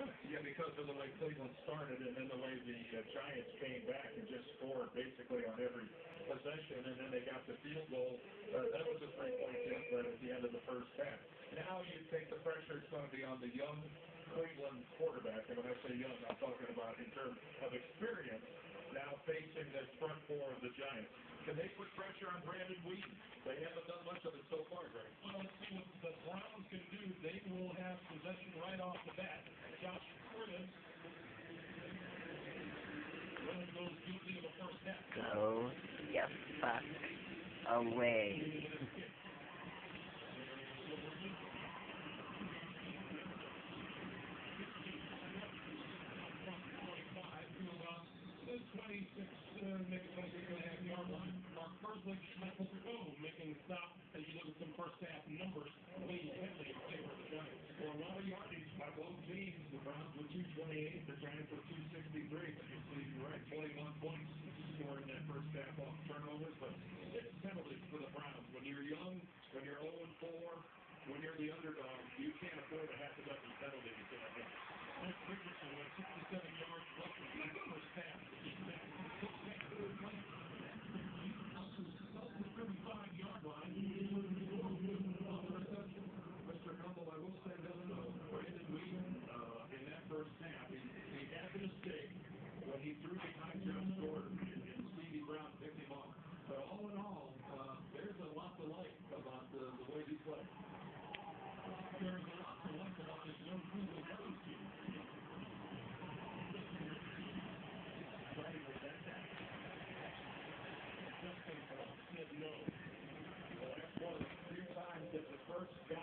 Yeah, because of the way Cleveland started and then the way the Giants came back and just scored basically on every possession, and then they got the field goal. That was a three-point deficit at the end of the first half. Now you think the pressure is going to be on the young Cleveland quarterback, and when I say young, I'm talking about in terms of experience, now facing this front four of the Giants. Can they put pressure on Brandon Weeden? They haven't done much of it so far, Greg. Well, let's see what the Browns can do. They will have possession right off the bat. Josh Curtis really goes guilty in the first half. Go you fuck away. Making the stop as you look at some first half numbers, leading heavily in favor of the Giants. Well, a lot of yardage by both teams. The Browns were 228, the Giants were 263. But you see, you're right, 21 points scored in that first half off turnovers, but it's penalties for the Browns. When you're young, when you're 0-4, when you're the underdog, you can't afford to have to let the penalties in a game. Mike Dickerson went 67 yards left in the first half. Mr. Humble, I will say this though, Brandon Weeden, in that first half, he had a mistake when he threw behind Josh Gordon, and Stevie Brown picked him off. But all in all, there's a lot to like about the way he played. There's a lot to like about this young Cleveland Browns team. Starting with that tackle. Justin said no. Well, that's one of the few times that the first guy